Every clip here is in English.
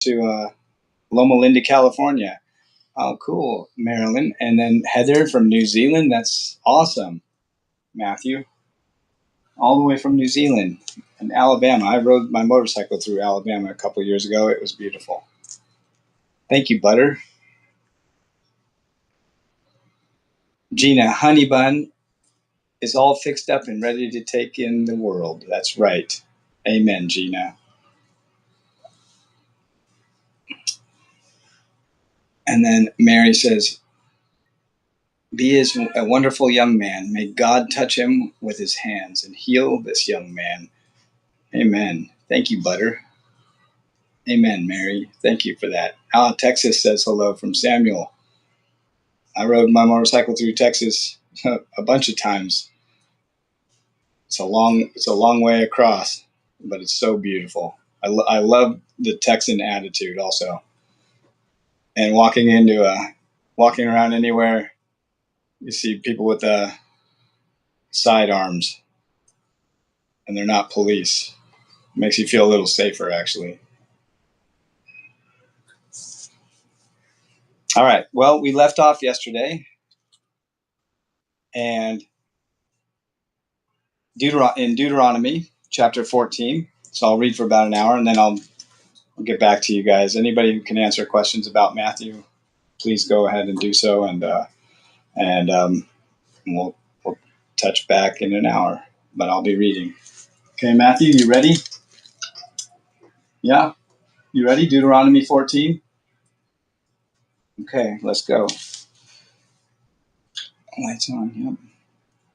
to Loma Linda, California. Oh, cool, Maryland. And then Heather from New Zealand. That's awesome. Matthew, all the way from New Zealand and Alabama. I rode my motorcycle through Alabama a couple years ago. It was beautiful. Thank you, Butter. Gina, Honey Bun is all fixed up and ready to take in the world. That's right. Amen, Gina. And then Mary says, "He is a wonderful young man. May God touch him with his hands and heal this young man." Amen. Thank you, Butter. Amen, Mary. Thank you for that. Texas says hello from Samuel. I rode my motorcycle through Texas a bunch of times. It's a long way across, but it's so beautiful. I love the Texan attitude also. And walking around anywhere, you see people with sidearms, and they're not police. It makes you feel a little safer, actually. All right. Well, we left off yesterday, and in Deuteronomy chapter 14. So I'll read for about an hour, and then I'll get back to you guys. Anybody who can answer questions about Matthew, please go ahead and do so, and we'll touch back in an hour. But I'll be reading. Okay, Matthew, you ready? Yeah, you ready? Deuteronomy 14. Okay, let's go. Lights on. Yep.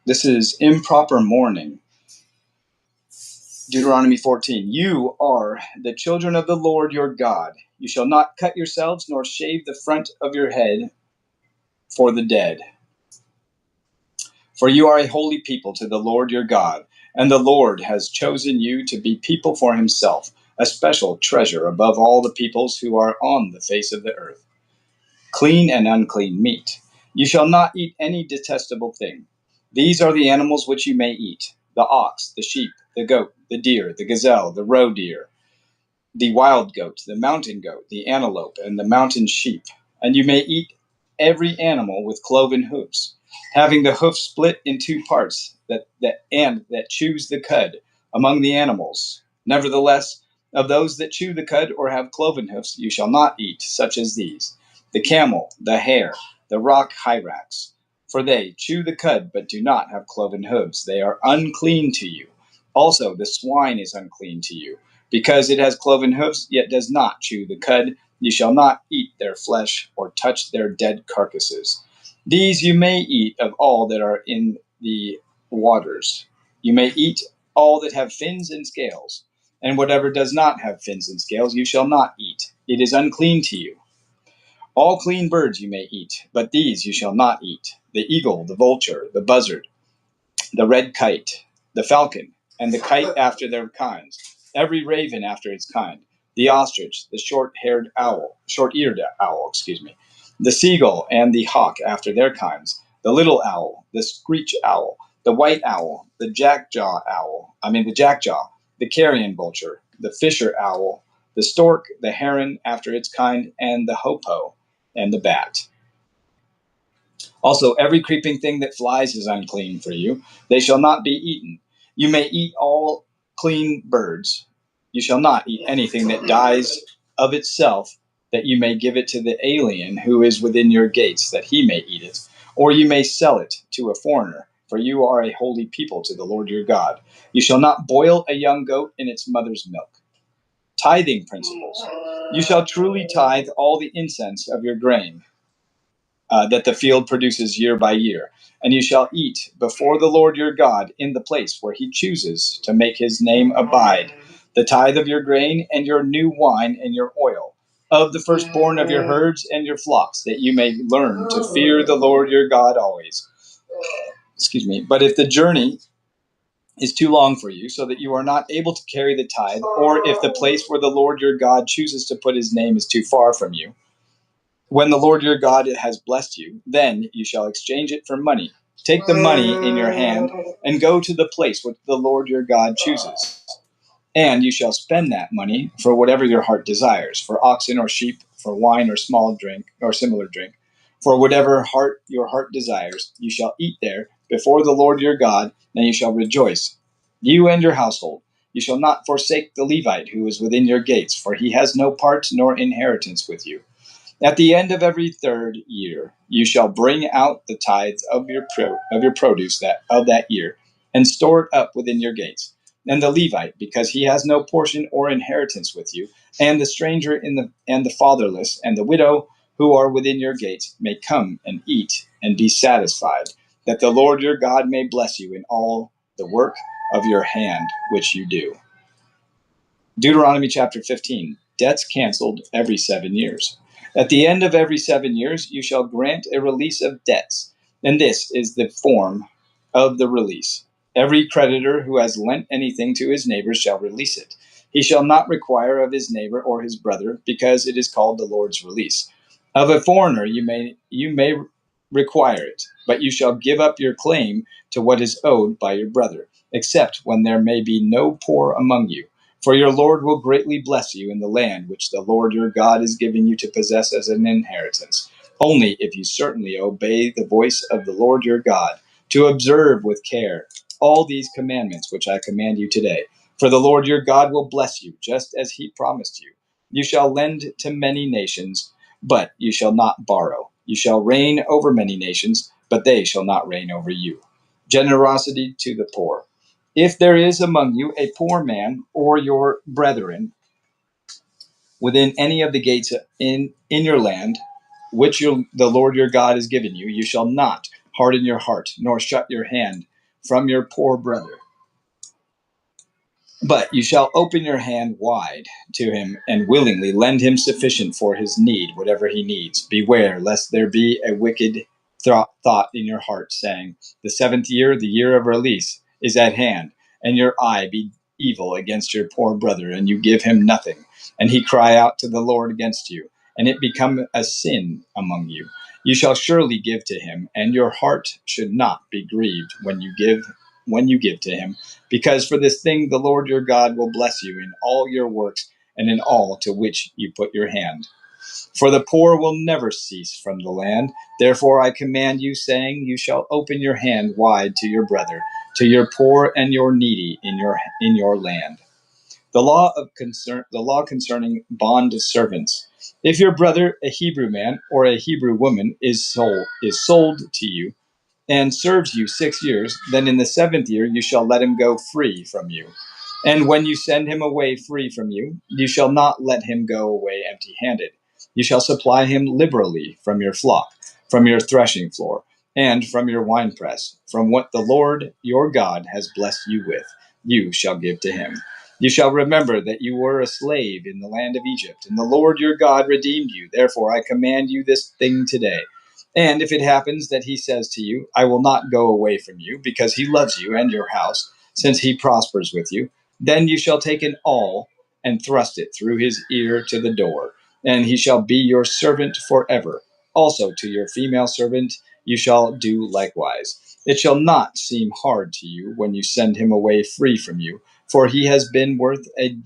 This is improper mourning. Deuteronomy 14. You are the children of the Lord your God. You shall not cut yourselves nor shave the front of your head for the dead. For you are a holy people to the Lord your God, and the Lord has chosen you to be people for himself, a special treasure above all the peoples who are on the face of the earth. Clean and unclean meat. You shall not eat any detestable thing. These are the animals which you may eat: the ox, the sheep, the goat, the deer, the gazelle, the roe deer, the wild goat, the mountain goat, the antelope, and the mountain sheep. And you may eat every animal with cloven hoofs, having the hoof split in two parts, that chews the cud among the animals. Nevertheless, of those that chew the cud or have cloven hoofs, you shall not eat, such as these: the camel, the hare, the rock hyrax. For they chew the cud, but do not have cloven hooves. They are unclean to you. Also, the swine is unclean to you, because it has cloven hoofs, yet does not chew the cud. You shall not eat their flesh or touch their dead carcasses. These you may eat of all that are in the waters. You may eat all that have fins and scales, and whatever does not have fins and scales you shall not eat. It is unclean to you. All clean birds you may eat, but these you shall not eat: the eagle, the vulture, the buzzard, the red kite, the falcon, and the kite after their kinds, every raven after its kind, the ostrich, the short-eared owl, the seagull and the hawk after their kinds, the little owl, the screech owl, the white owl, the jackdaw, the carrion vulture, the fisher owl, the stork, the heron after its kind, and the hoopoe and the bat. Also, every creeping thing that flies is unclean for you. They shall not be eaten. You may eat all clean birds. You shall not eat anything that dies of itself, that you may give it to the alien who is within your gates, that he may eat it. Or you may sell it to a foreigner, for you are a holy people to the Lord your God. You shall not boil a young goat in its mother's milk. Tithing principles. You shall truly tithe all the incense of your grain that the field produces year by year. And you shall eat before the Lord your God in the place where he chooses to make his name abide, the tithe of your grain and your new wine and your oil, of the firstborn of your herds and your flocks, that you may learn to fear the Lord your God always. But if the journey is too long for you, so that you are not able to carry the tithe, or if the place where the Lord your God chooses to put his name is too far from you, when the Lord your God has blessed you, then you shall exchange it for money. Take the money in your hand and go to the place which the Lord your God chooses. And you shall spend that money for whatever your heart desires, for oxen or sheep, for wine or small drink or similar drink. For whatever your heart desires, you shall eat there before the Lord your God, and you shall rejoice, you and your household. You shall not forsake the Levite who is within your gates, for he has no part nor inheritance with you. At the end of every third year, you shall bring out the tithes of your produce of that year, and store it up within your gates. And the Levite, because he has no portion or inheritance with you, and the stranger and the fatherless, and the widow who are within your gates, may come and eat and be satisfied, that the Lord your God may bless you in all the work of your hand which you do. Deuteronomy chapter 15. Debts canceled every 7 years. At the end of every 7 years, you shall grant a release of debts, and this is the form of the release. Every creditor who has lent anything to his neighbor shall release it. He shall not require of his neighbor or his brother, because it is called the Lord's release. Of a foreigner you may require it, but you shall give up your claim to what is owed by your brother, except when there may be no poor among you. For your Lord will greatly bless you in the land which the Lord your God is giving you to possess as an inheritance, only if you certainly obey the voice of the Lord your God, to observe with care all these commandments which I command you today. For the Lord your God will bless you, just as he promised you. You shall lend to many nations, but you shall not borrow. You shall reign over many nations, but they shall not reign over you. Generosity to the poor. If there is among you a poor man or your brethren within any of the gates in your land, which the Lord your God has given you, you shall not harden your heart, nor shut your hand from your poor brother. But you shall open your hand wide to him and willingly lend him sufficient for his need, whatever he needs. Beware lest there be a wicked thought in your heart, saying, the 7th year, the year of release, is at hand, and your eye be evil against your poor brother, and you give him nothing, and he cry out to the Lord against you, and it become a sin among you. You shall surely give to him, and your heart should not be grieved when you give to him, because for this thing the Lord your God will bless you in all your works and in all to which you put your hand. For the poor will never cease from the land. Therefore I command you, saying, you shall open your hand wide to your brother, to your poor and your needy in your land. The law concerning bond servants. If your brother, a Hebrew man or a Hebrew woman, is sold to you, and serves you 6 years, then in the 7th year you shall let him go free from you. And when you send him away free from you, you shall not let him go away empty-handed. You shall supply him liberally from your flock, from your threshing floor, and from your winepress. From what the Lord your God has blessed you with, you shall give to him. You shall remember that you were a slave in the land of Egypt, and the Lord your God redeemed you. Therefore I command you this thing today. And if it happens that he says to you, I will not go away from you, because he loves you and your house, since he prospers with you, then you shall take an awl and thrust it through his ear to the door, and he shall be your servant forever. Also to your female servant you shall do likewise. It shall not seem hard to you when you send him away free from you, for he has been worth a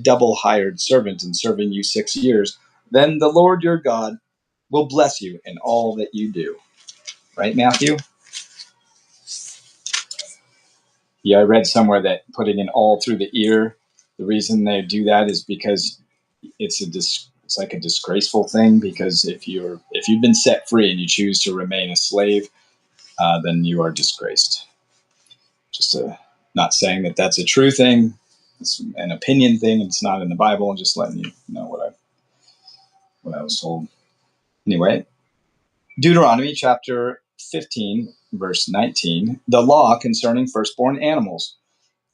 double hired servant in serving you 6 years. Then the Lord your God will bless you in all that you do. Right, Matthew? Yeah, I read somewhere that putting an awl through the ear, the reason they do that is because it's like a disgraceful thing, because if you've been set free and you choose to remain a slave, then you are disgraced. Not saying that that's a true thing. It's an opinion thing. It's not in the Bible. I'm just letting you know what I was told. Anyway, Deuteronomy chapter 15, verse 19, the law concerning firstborn animals.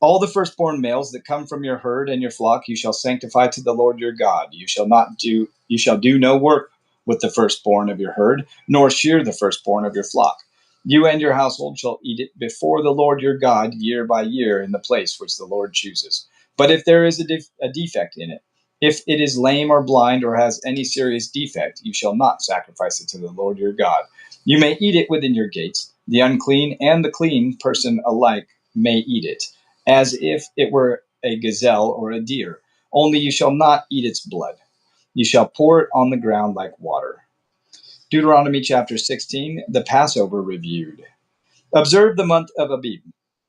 All the firstborn males that come from your herd and your flock you shall sanctify to the Lord your God. You shall do no work with the firstborn of your herd, nor shear the firstborn of your flock. You and your household shall eat it before the Lord your God year by year in the place which the Lord chooses. But if there is a defect in it, if it is lame or blind or has any serious defect, you shall not sacrifice it to the Lord your God. You may eat it within your gates. The unclean and the clean person alike may eat it, as if it were a gazelle or a deer. Only you shall not eat its blood. You shall pour it on the ground like water. Deuteronomy chapter 16, the Passover reviewed. Observe the month of Abib,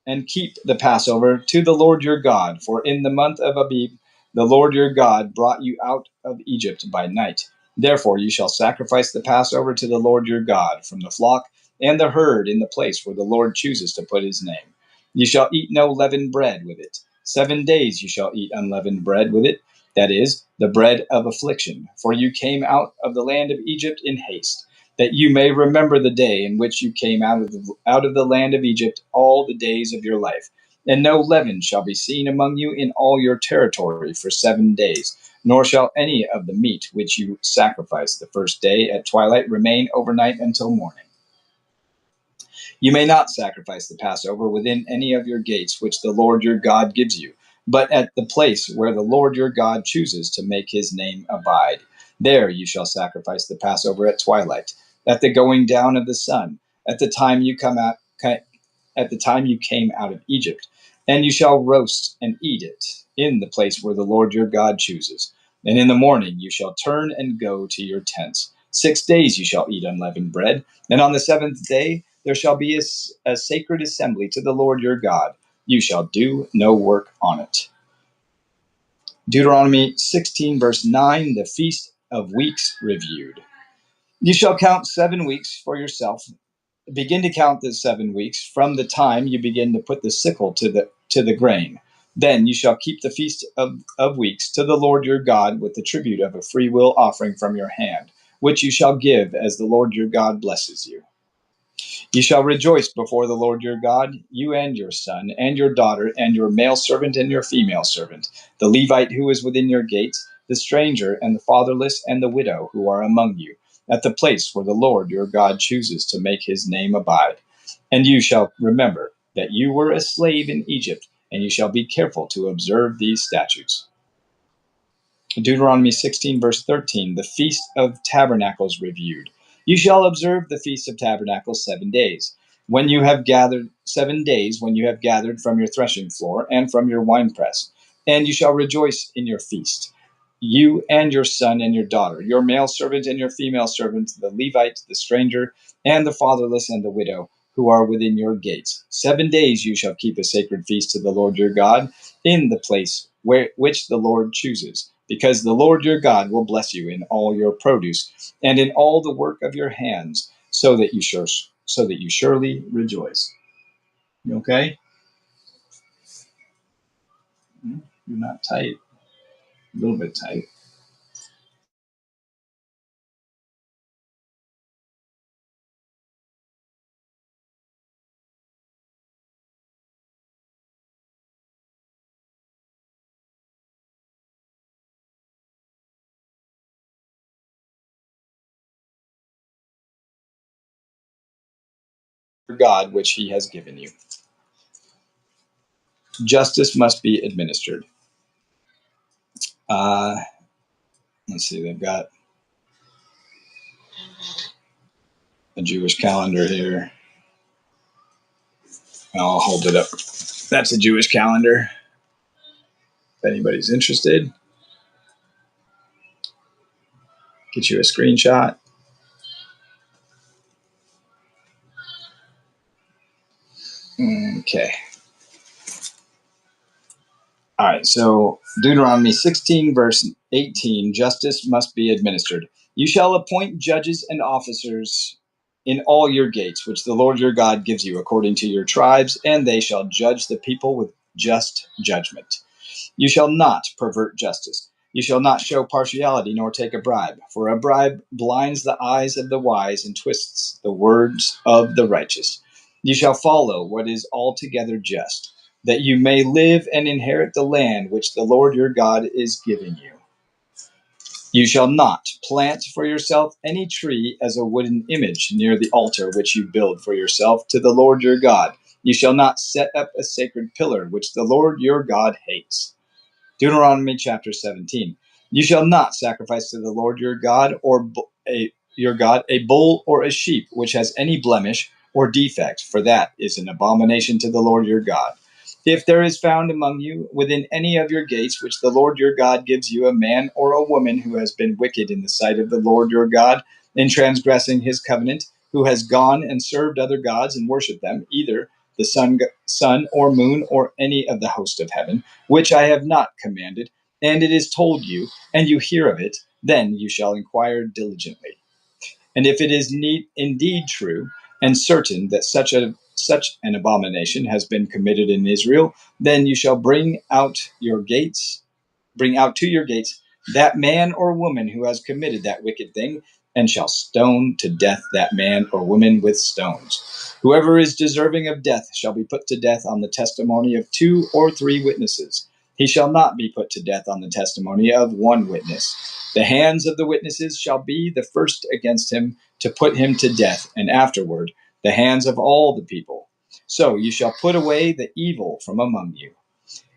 and keep the Passover to the Lord your God, for in the month of Abib the Lord your God brought you out of Egypt by night. Therefore you shall sacrifice the Passover to the Lord your God from the flock and the herd in the place where the Lord chooses to put his name. You shall eat no leavened bread with it. 7 days you shall eat unleavened bread with it, that is, the bread of affliction, for you came out of the land of Egypt in haste, that you may remember the day in which you came out of the land of Egypt all the days of your life. And no leaven shall be seen among you in all your territory for 7 days, nor shall any of the meat which you sacrifice the first day at twilight remain overnight until morning. You may not sacrifice the Passover within any of your gates which the Lord your God gives you, but at the place where the Lord your God chooses to make his name abide. There you shall sacrifice the Passover at twilight, at the going down of the sun, at the time you came out of Egypt, and you shall roast and eat it in the place where the Lord your God chooses. And in the morning you shall turn and go to your tents. 6 days you shall eat unleavened bread, and on the 7th day there shall be a sacred assembly to the Lord your God. You shall do no work on it. Deuteronomy 16, verse 9, the Feast of Weeks reviewed. You shall count 7 weeks for yourself. Begin to count the 7 weeks from the time you begin to put the sickle to the grain. Then you shall keep the feast of weeks to the Lord your God with the tribute of a freewill offering from your hand, which you shall give as the Lord your God blesses you. You shall rejoice before the Lord your God, you and your son and your daughter and your male servant and your female servant, the Levite who is within your gates, the stranger and the fatherless and the widow who are among you, at the place where the Lord your God chooses to make his name abide. And you shall remember that you were a slave in Egypt, and you shall be careful to observe these statutes. Deuteronomy 16, verse 13, the Feast of Tabernacles reviewed. You shall observe the Feast of Tabernacles 7 days. When you have gathered 7 days, when you have gathered from your threshing floor and from your winepress, and you shall rejoice in your feast. You and your son and your daughter, your male servant and your female servant, the Levite, the stranger, and the fatherless and the widow, who are within your gates. 7 days you shall keep a sacred feast to the Lord your God in the place which the Lord chooses, because the Lord your God will bless you in all your produce and in all the work of your hands, so that you surely rejoice. You okay? You're not tight. A little bit tight. For God, which he has given you. Justice must be administered. Let's see, they've got a Jewish calendar here. I'll hold it up. That's a Jewish calendar. If anybody's interested, get you a screenshot. Okay. All right, so Deuteronomy 16, verse 18, justice must be administered. You shall appoint judges and officers in all your gates, which the Lord your God gives you according to your tribes, and they shall judge the people with just judgment. You shall not pervert justice. You shall not show partiality nor take a bribe, for a bribe blinds the eyes of the wise and twists the words of the righteous. You shall follow what is altogether just, that you may live and inherit the land which the Lord your God is giving you. You shall not plant for yourself any tree as a wooden image near the altar which you build for yourself to the Lord your God. You shall not set up a sacred pillar which the Lord your God hates. Deuteronomy chapter 17. You shall not sacrifice to the Lord your God a bull or a sheep which has any blemish or defect, for that is an abomination to the Lord your God. If there is found among you within any of your gates, which the Lord your God gives you, a man or a woman who has been wicked in the sight of the Lord your God, in transgressing his covenant, who has gone and served other gods and worshipped them, either the sun or moon or any of the host of heaven, which I have not commanded, and it is told you, and you hear of it, then you shall inquire diligently. And if it is indeed true and certain that such an abomination has been committed in Israel, then you shall bring out to your gates that man or woman who has committed that wicked thing, and shall stone to death that man or woman with stones. Whoever is deserving of death shall be put to death on the testimony of 2 or 3 witnesses. He shall not be put to death on the testimony of 1 witness. The hands of the witnesses shall be the first against him to put him to death, and afterward the hands of all the people. So you shall put away the evil from among you.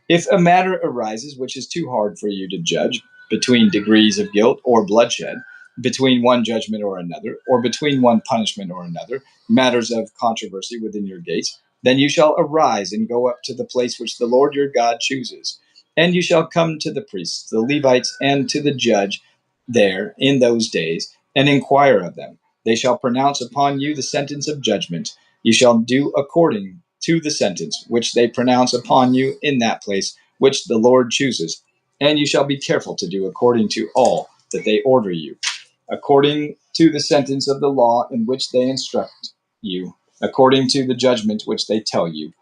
If a matter arises which is too hard for you to judge, between degrees of guilt or bloodshed, between one judgment or another, or between one punishment or another, matters of controversy within your gates, then you shall arise and go up to the place which the Lord your God chooses. And you shall come to the priests, the Levites, and to the judge there in those days, and inquire of them. They shall pronounce upon you the sentence of judgment. You shall do according to the sentence which they pronounce upon you in that place which the Lord chooses. And you shall be careful to do according to all that they order you, according to the sentence of the law in which they instruct you, according to the judgment which they tell you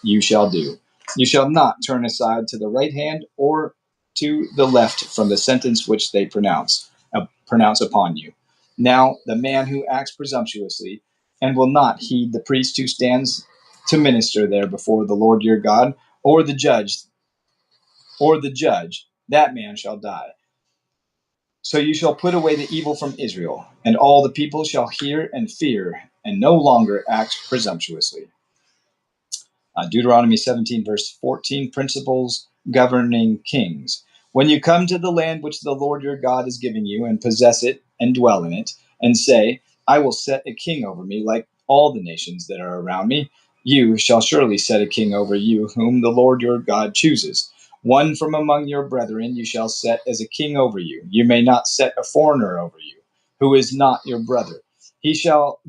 you shall do. You shall not turn aside to the right hand or to the left from the sentence which they pronounce upon you. Now the man who acts presumptuously and will not heed the priest who stands to minister there before the Lord your God, or the judge, that man shall die. So you shall put away the evil from Israel, and all the people shall hear and fear, and no longer act presumptuously. Deuteronomy 17, verse 14, principles governing kings. When you come to the land which the Lord your God is giving you, and possess it, and dwell in it, and say, I will set a king over me like all the nations that are around me, you shall surely set a king over you, whom the Lord your God chooses. One from among your brethren you shall set as a king over you. You may not set a foreigner over you, who is not your brother. He shall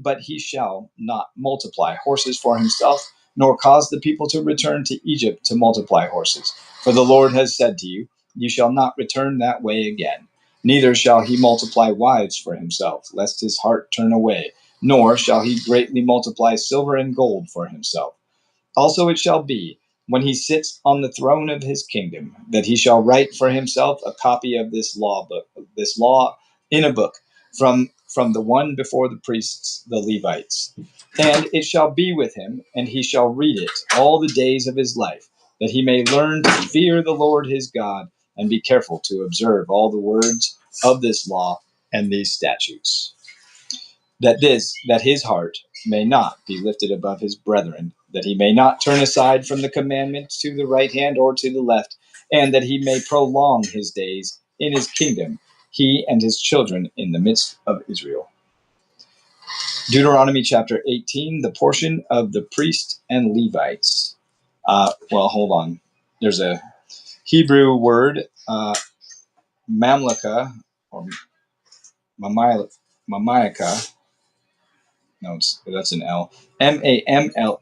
not multiply horses for himself, nor cause the people to return to Egypt to multiply horses. For the Lord has said to you, you shall not return that way again. Neither shall he multiply wives for himself, lest his heart turn away, nor shall he greatly multiply silver and gold for himself. Also it shall be, when he sits on the throne of his kingdom, that he shall write for himself a copy of this law in a book, from the one before the priests, the Levites. And it shall be with him, and he shall read it all the days of his life, that he may learn to fear the Lord his God, and be careful to observe all the words of this law and these statutes, that his heart may not be lifted above his brethren, that he may not turn aside from the commandment to the right hand or to the left, and that he may prolong his days in his kingdom, he and his children in the midst of Israel. Deuteronomy chapter 18, the portion of the priests and Levites. Hold on. There's a Hebrew word, mamlaka, or mamlaka. No, that's an L. Mamlakah.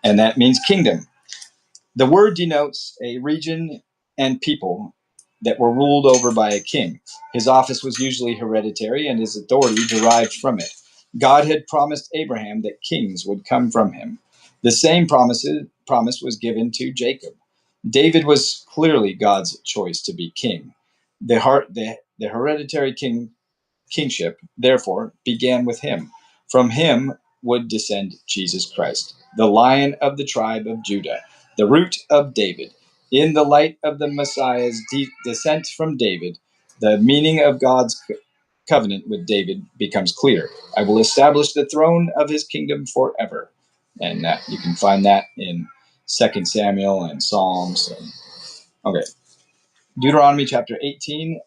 And that means kingdom. The word denotes a region and people that were ruled over by a king. His office was usually hereditary, and his authority derived from it. God had promised Abraham that kings would come from him. The same promise was given to Jacob. David was clearly God's choice to be king. The hereditary kingship, therefore, began with him. From him would descend Jesus Christ, the Lion of the tribe of Judah, the root of David. In the light of the Messiah's descent from David, the meaning of God's covenant with David becomes clear. I will establish the throne of his kingdom forever. And you can find that in 2 Samuel and Psalms. Okay. Deuteronomy chapter 18,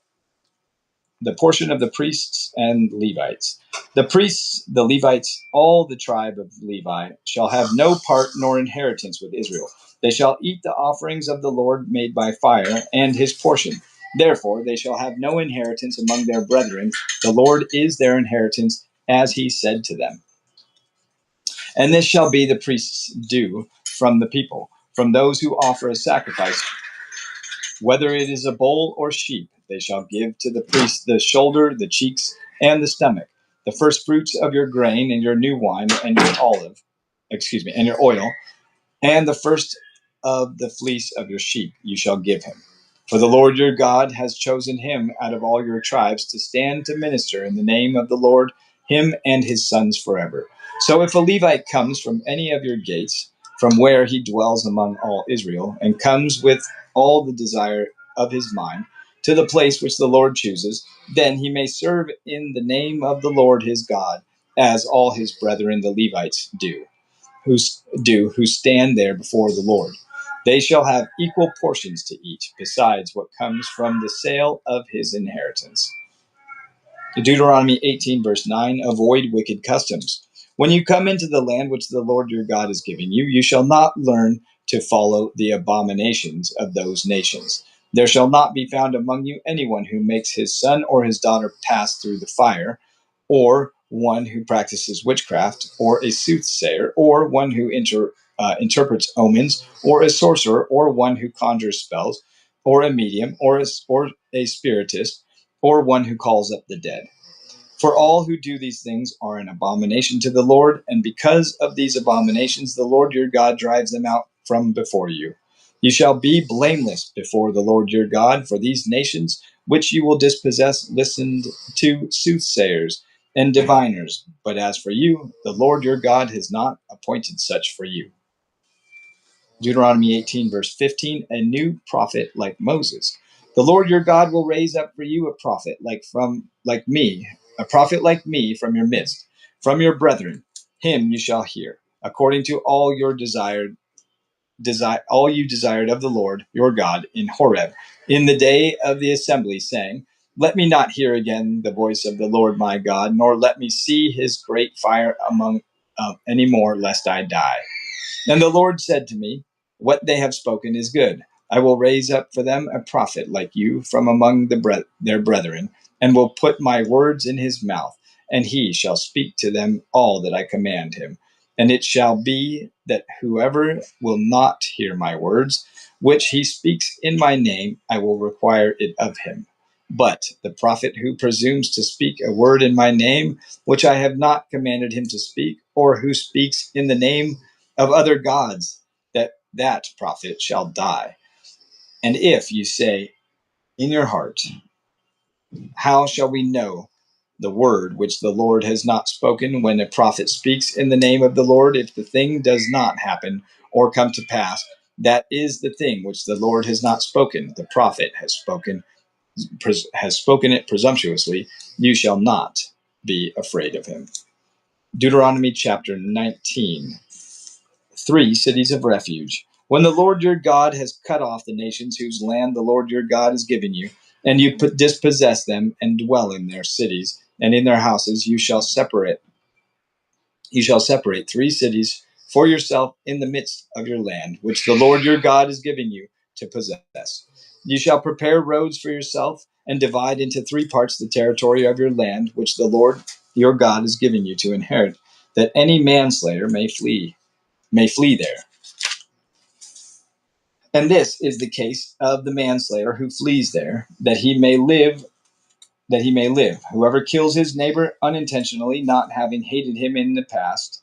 the portion of the priests and Levites. The priests, the Levites, all the tribe of Levi, shall have no part nor inheritance with Israel. They shall eat the offerings of the Lord made by fire, and his portion. Therefore they shall have no inheritance among their brethren. The Lord is their inheritance, as he said to them. And this shall be the priest's due from the people, from those who offer a sacrifice, whether it is a bull or sheep. They shall give to the priest the shoulder, the cheeks, and the stomach, the first fruits of your grain and your new wine and your and your oil, and the first of the fleece of your sheep you shall give him. For the Lord your God has chosen him out of all your tribes to stand to minister in the name of the Lord, him and his sons forever. So if a Levite comes from any of your gates, from where he dwells among all Israel, and comes with all the desire of his mind to the place which the Lord chooses, then he may serve in the name of the Lord his God, as all his brethren the Levites who stand there before the Lord. They shall have equal portions to each, besides what comes from the sale of his inheritance. Deuteronomy 18, verse 9, avoid wicked customs. When you come into the land which the Lord your God is giving you, you shall not learn to follow the abominations of those nations. There shall not be found among you anyone who makes his son or his daughter pass through the fire, or one who practices witchcraft, or a soothsayer, or one who interprets omens, or a sorcerer, or one who conjures spells, or a medium, or a spiritist, or one who calls up the dead. For all who do these things are an abomination to the Lord, and because of these abominations, the Lord your God drives them out from before you. You shall be blameless before the Lord your God, for these nations which you will dispossess listened to soothsayers and diviners. But as for you, the Lord your God has not appointed such for you. Deuteronomy 18, verse 15, a new prophet like Moses. The Lord your God will raise up for you a prophet like me, a prophet like me from your midst, from your brethren. Him you shall hear, according to all all you desired of the Lord your God in Horeb, in the day of the assembly, saying, let me not hear again the voice of the Lord my God, nor let me see his great fire among any more, lest I die. And the Lord said to me, what they have spoken is good. I will raise up for them a prophet like you from among their brethren, and will put my words in his mouth, and he shall speak to them all that I command him. And it shall be that whoever will not hear my words, which he speaks in my name, I will require it of him. But the prophet who presumes to speak a word in my name, which I have not commanded him to speak, or who speaks in the name of other gods, that prophet shall die. And if you say in your heart, how shall we know the word which the Lord has not spoken when a prophet speaks in the name of the Lord? If the thing does not happen or come to pass, that is the thing which the Lord has not spoken. The prophet has spoken it presumptuously. You shall not be afraid of him. Deuteronomy chapter 19. 3 cities of refuge. When the Lord your God has cut off the nations whose land the Lord your God has given you, and you dispossess them and dwell in their cities and in their houses, you shall separate 3 cities for yourself in the midst of your land, which the Lord your God is giving you to possess. You shall prepare roads for yourself and divide into 3 parts the territory of your land, which the Lord your God is giving you to inherit, that any manslayer may flee there. And this is the case of the manslayer who flees there, that he may live. Whoever kills his neighbor unintentionally, not having hated him in the past,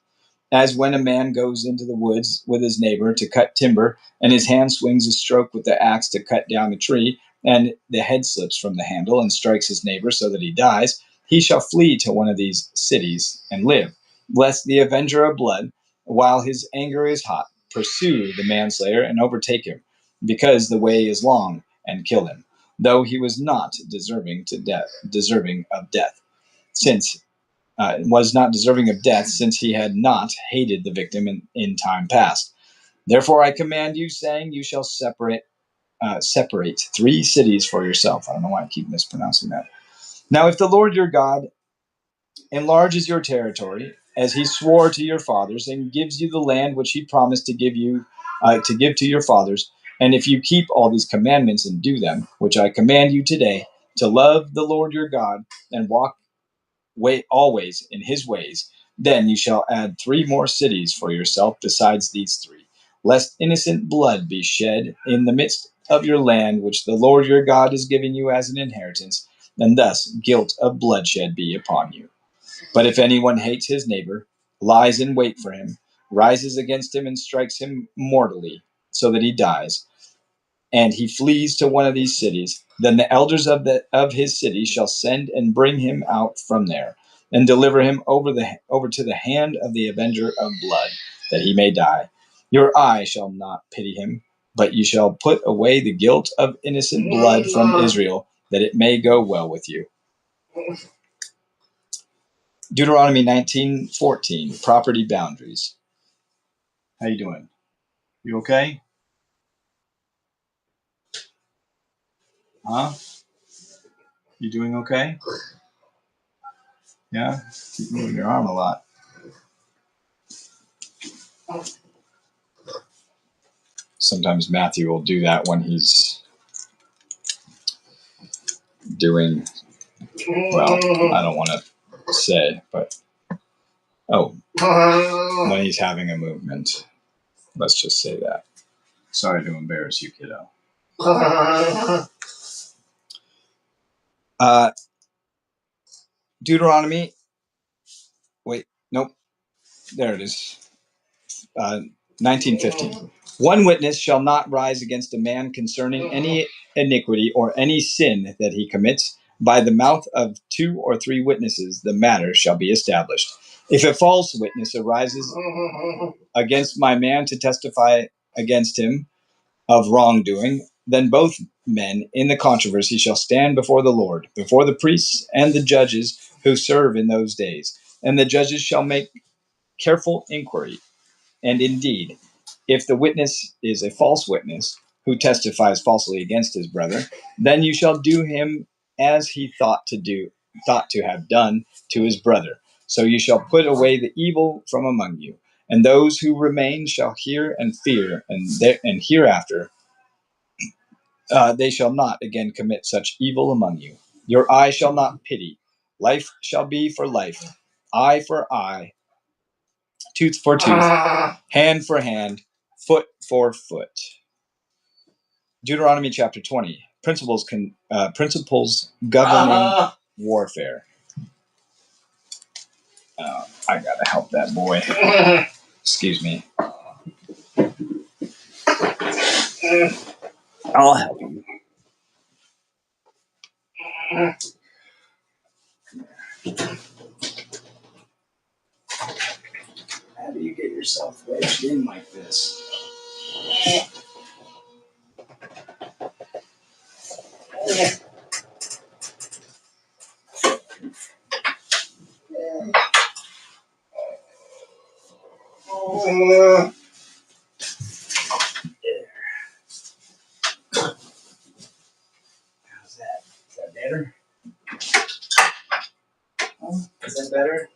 as when a man goes into the woods with his neighbor to cut timber, and his hand swings a stroke with the axe to cut down the tree, and the head slips from the handle and strikes his neighbor so that he dies, he shall flee to one of these cities and live, lest the avenger of blood, while his anger is hot, pursue the manslayer and overtake him, because the way is long, and kill him, though he was not deserving of death, since was not deserving of death, since he had not hated the victim in time past. Therefore I command you, saying, you shall separate 3 cities for yourself. I don't know why I keep mispronouncing that. Now if the Lord your God enlarges your territory, as he swore to your fathers, and gives you the land which he promised to give you, to give to your fathers. And if you keep all these commandments and do them, which I command you today, to love the Lord your God and walk always in his ways, then you shall add 3 more cities for yourself besides these 3, lest innocent blood be shed in the midst of your land, which the Lord your God is giving you as an inheritance, and thus guilt of bloodshed be upon you. But if anyone hates his neighbor, lies in wait for him, rises against him and strikes him mortally, so that he dies, and he flees to one of these cities, then the elders of his city shall send and bring him out from there, and deliver him over to the hand of the avenger of blood, that he may die. Your eye shall not pity him, but you shall put away the guilt of innocent blood from Israel, that it may go well with you. Deuteronomy 19:14, property boundaries. How you doing? You okay? Huh? You doing okay? Yeah? Keep moving your arm a lot. Sometimes Matthew will do that when he's doing, well, I don't want to say, but, when he's having a movement. Let's just say that. Sorry to embarrass you, kiddo. Deuteronomy, wait, nope, there it is. 19:15. One witness shall not rise against a man concerning any iniquity or any sin that he commits. By the mouth of 2 or 3 witnesses, the matter shall be established. If a false witness arises against my man to testify against him of wrongdoing, then both men in the controversy shall stand before the Lord, before the priests and the judges who serve in those days. And the judges shall make careful inquiry. And indeed, if the witness is a false witness who testifies falsely against his brother, then you shall do him as he thought to have done to his brother. So you shall put away the evil from among you, and those who remain shall hear and fear, and hereafter they shall not again commit such evil among you. Your eye shall not pity; life shall be for life, eye for eye, tooth for tooth, hand for hand, foot for foot. Deuteronomy chapter 20, principles governing warfare. I gotta help that boy. Excuse me. I'll help you. How do you get yourself wedged in like this? How's that? Is that better? Is that better?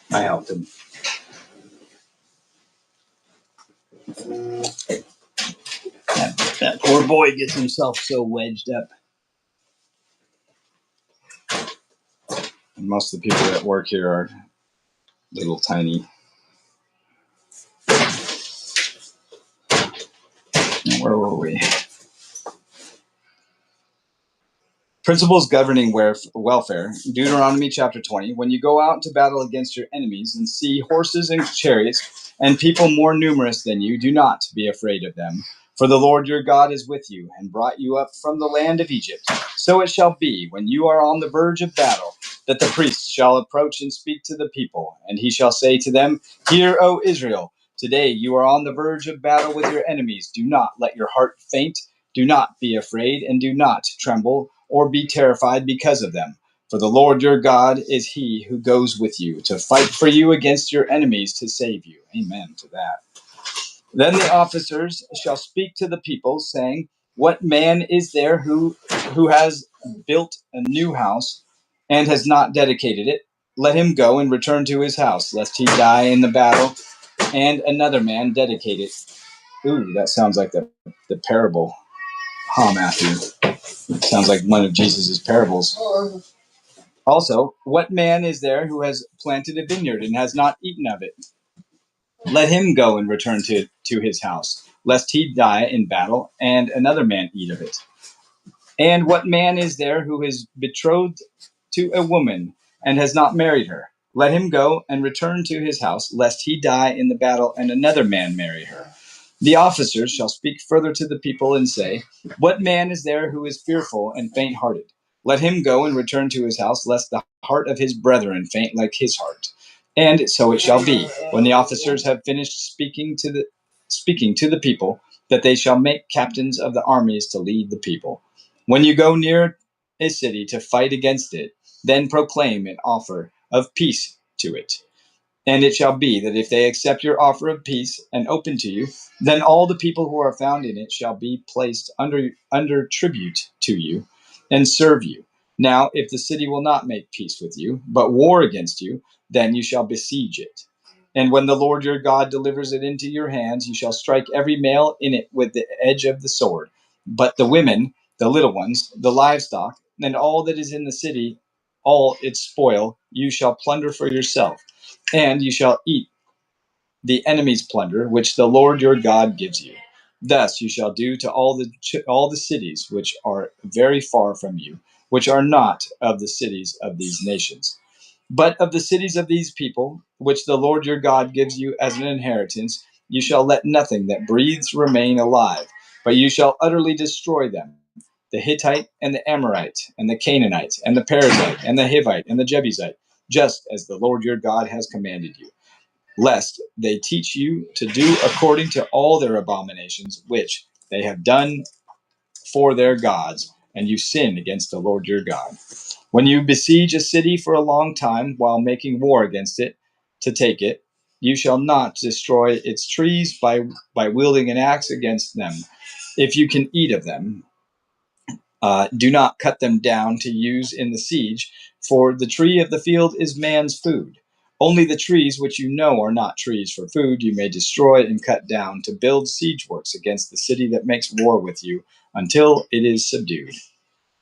I helped him. That poor boy gets himself so wedged up. And most of the people that work here are little tiny. Where were we? Principles governing welfare. Deuteronomy chapter 20. When you go out to battle against your enemies and see horses and chariots and people more numerous than you, do not be afraid of them. For the Lord your God is with you and brought you up from the land of Egypt. So it shall be, when you are on the verge of battle, that the priest shall approach and speak to the people. And he shall say to them, Hear, O Israel, today you are on the verge of battle with your enemies. Do not let your heart faint. Do not be afraid, and do not tremble or be terrified because of them. For the Lord your God is he who goes with you to fight for you against your enemies to save you. Amen to that. Then the officers shall speak to the people, saying, What man is there who has built a new house and has not dedicated it? Let him go and return to his house, lest he die in the battle, and another man dedicate it. Ooh, that sounds like the parable. Huh, Matthew? Sounds like one of Jesus's parables. Also, what man is there who has planted a vineyard and has not eaten of it? Let him go and return to his house, lest he die in battle, and another man eat of it. And what man is there who is betrothed to a woman and has not married her? Let him go and return to his house, lest he die in the battle, and another man marry her. The officers shall speak further to the people and say, What man is there who is fearful and faint-hearted? Let him go and return to his house, lest the heart of his brethren faint like his heart. And so it shall be, when the officers have finished speaking to the people, that they shall make captains of the armies to lead the people. When you go near a city to fight against it, then proclaim an offer of peace to it. And it shall be that if they accept your offer of peace and open to you, then all the people who are found in it shall be placed under tribute to you and serve you. Now, if the city will not make peace with you, but war against you, then you shall besiege it. And when the Lord your God delivers it into your hands, you shall strike every male in it with the edge of the sword. But the women, the little ones, the livestock, and all that is in the city, all its spoil, you shall plunder for yourself. And you shall eat the enemy's plunder, which the Lord your God gives you. Thus you shall do to all the cities which are very far from you, which are not of the cities of these nations, but of the cities of these people, which the Lord your God gives you as an inheritance. You shall let nothing that breathes remain alive, but you shall utterly destroy them. The Hittite and the Amorite and the Canaanite and the Perizzite and the Hivite and the Jebusite, just as the Lord your God has commanded you, lest they teach you to do according to all their abominations which they have done for their gods, and you sin against the Lord your God. When you besiege a city for a long time while making war against it to take it, you shall not destroy its trees by wielding an axe against them. If you can eat of them, do not cut them down to use in the siege, for the tree of the field is man's food. Only the trees which you know are not trees for food you may destroy and cut down to build siege works against the city that makes war with you until it is subdued.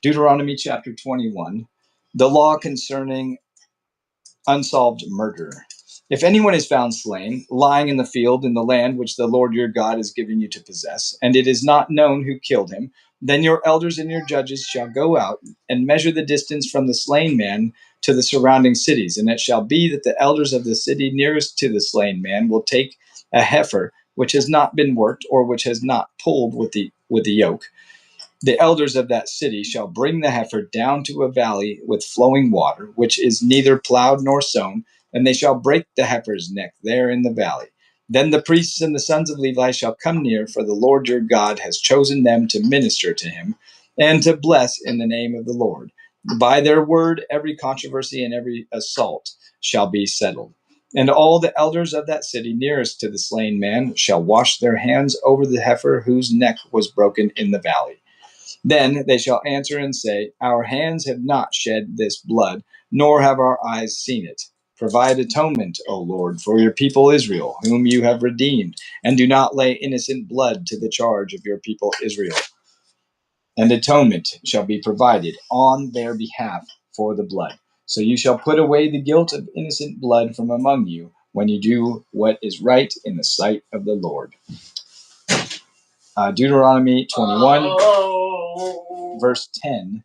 Deuteronomy chapter 21, the law concerning unsolved murder. If anyone is found slain, lying in the field in the land which the Lord your God is giving you to possess, and it is not known who killed him, then your elders and your judges shall go out and measure the distance from the slain man to the surrounding cities. And it shall be that the elders of the city nearest to the slain man will take a heifer which has not been worked or which has not pulled with the yoke. The elders of that city shall bring the heifer down to a valley with flowing water, which is neither plowed nor sown, and they shall break the heifer's neck there in the valley. Then the priests and the sons of Levi shall come near, for the Lord your God has chosen them to minister to him and to bless in the name of the Lord. By their word, every controversy and every assault shall be settled. And all the elders of that city nearest to the slain man shall wash their hands over the heifer whose neck was broken in the valley. Then they shall answer and say, Our hands have not shed this blood, nor have our eyes seen it. Provide atonement, O Lord, for your people Israel, whom you have redeemed, and do not lay innocent blood to the charge of your people Israel. And atonement shall be provided on their behalf for the blood. So you shall put away the guilt of innocent blood from among you when you do what is right in the sight of the Lord. Deuteronomy 21, verse 10.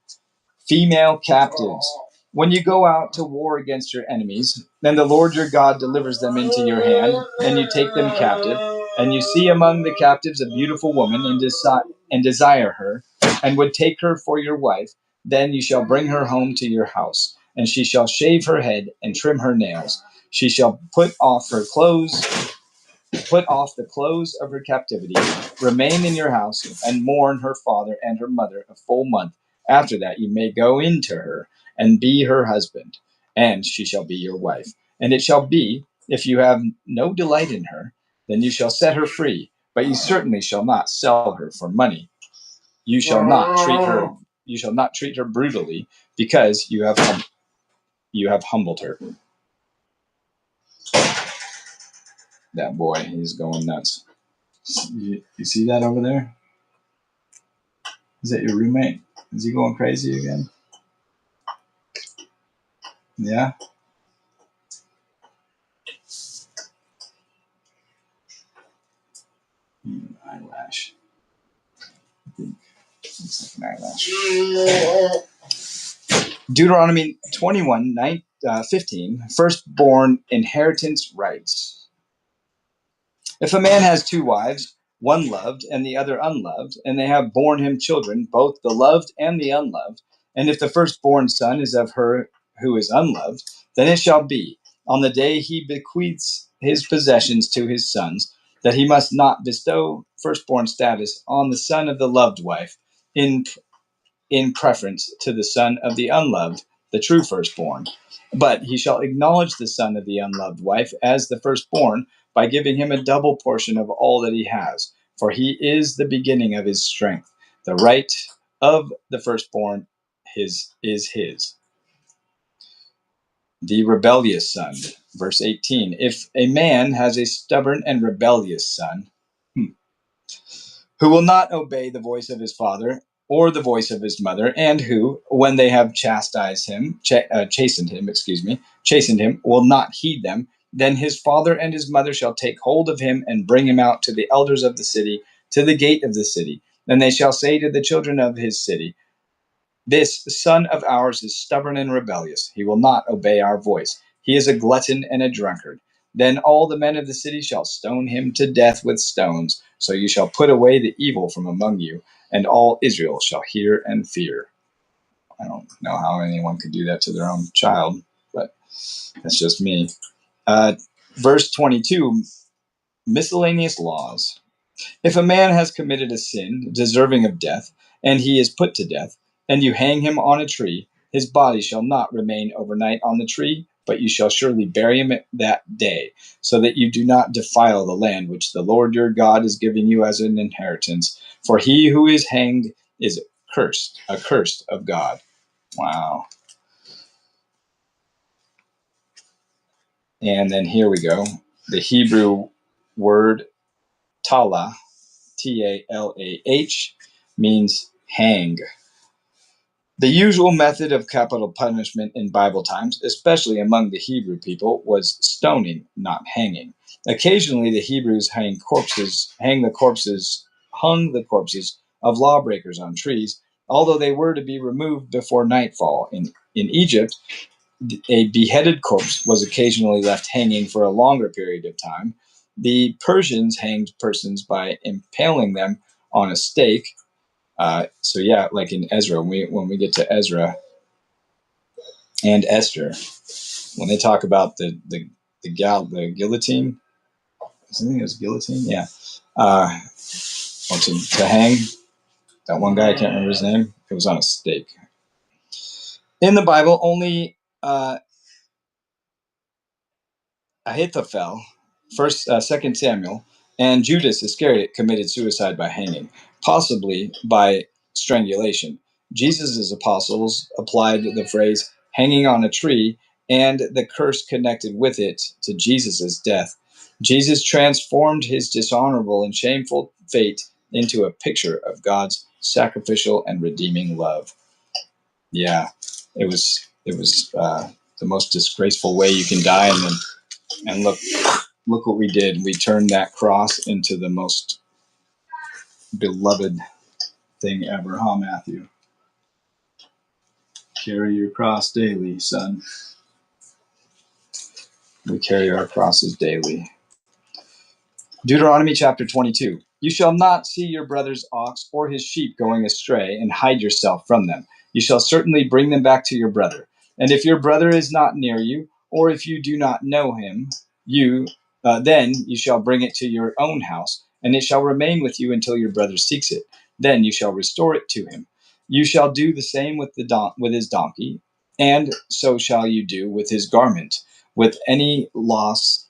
female captives. When you go out to war against your enemies, then the Lord your God delivers them into your hand, and you take them captive, and you see among the captives a beautiful woman, and desire her, and would take her for your wife, then you shall bring her home to your house, and she shall shave her head and trim her nails. She shall put off the clothes of her captivity, remain in your house, and mourn her father and her mother a full month. After that you may go into her and be her husband, and she shall be your wife. And it shall be, if you have no delight in her, then you shall set her free, but you certainly shall not sell her for money. You shall not treat her brutally, because you have humbled her. That boy, he's going nuts. You see that over there? Is that your roommate? Is he going crazy again? Yeah? Eyelash. I think it's like an eyelash. Deuteronomy 21, 15, firstborn inheritance rights. If a man has two wives, one loved and the other unloved, and they have borne him children, both the loved and the unloved, and if the firstborn son is of her who is unloved, then it shall be, on the day he bequeaths his possessions to his sons, that he must not bestow firstborn status on the son of the loved wife in preference to the son of the unloved, the true firstborn. But he shall acknowledge the son of the unloved wife as the firstborn by giving him a double portion of all that he has, for he is the beginning of his strength. The right of the firstborn is his. The rebellious son, verse 18. If a man has a stubborn and rebellious son, who will not obey the voice of his father or the voice of his mother, and who, when they have chastened him, will not heed them, then his father and his mother shall take hold of him and bring him out to the elders of the city, to the gate of the city. Then they shall say to the children of his city, this son of ours is stubborn and rebellious. He will not obey our voice. He is a glutton and a drunkard. Then all the men of the city shall stone him to death with stones. So you shall put away the evil from among you, and all Israel shall hear and fear. I don't know how anyone could do that to their own child, but that's just me. Verse 22, miscellaneous laws. If a man has committed a sin deserving of death, and he is put to death, and you hang him on a tree, his body shall not remain overnight on the tree, but you shall surely bury him that day, so that you do not defile the land which the Lord your God is giving you as an inheritance. For he who is hanged is accursed of God. Wow. And then here we go. The Hebrew word talah, T-A-L-A-H, means hang. The usual method of capital punishment in Bible times, especially among the Hebrew people, was stoning, not hanging. Occasionally, the Hebrews hung the corpses of lawbreakers on trees, although they were to be removed before nightfall. In Egypt, a beheaded corpse was occasionally left hanging for a longer period of time. The Persians hanged persons by impaling them on a stake. Like in Ezra, when we get to Ezra and Esther, when they talk about the guillotine, I think it was guillotine, yeah, or to hang that one guy, I can't remember his name. It was on a stake. In the Bible, only Ahithophel, Second Samuel, and Judas Iscariot committed suicide by hanging, possibly by strangulation. Jesus' apostles applied the phrase hanging on a tree and the curse connected with it to Jesus' death. Jesus transformed his dishonorable and shameful fate into a picture of God's sacrificial and redeeming love. Yeah, it was the most disgraceful way you can die, and look what we did. We turned that cross into the most beloved thing ever, huh, Matthew? Carry your cross daily, son. We carry our crosses daily. Deuteronomy chapter 22. You shall not see your brother's ox or his sheep going astray and hide yourself from them. You shall certainly bring them back to your brother. And if your brother is not near you, or if you do not know him, then you shall bring it to your own house, and it shall remain with you until your brother seeks it. Then you shall restore it to him. You shall do the same with with his donkey, and so shall you do with his garment, with any lost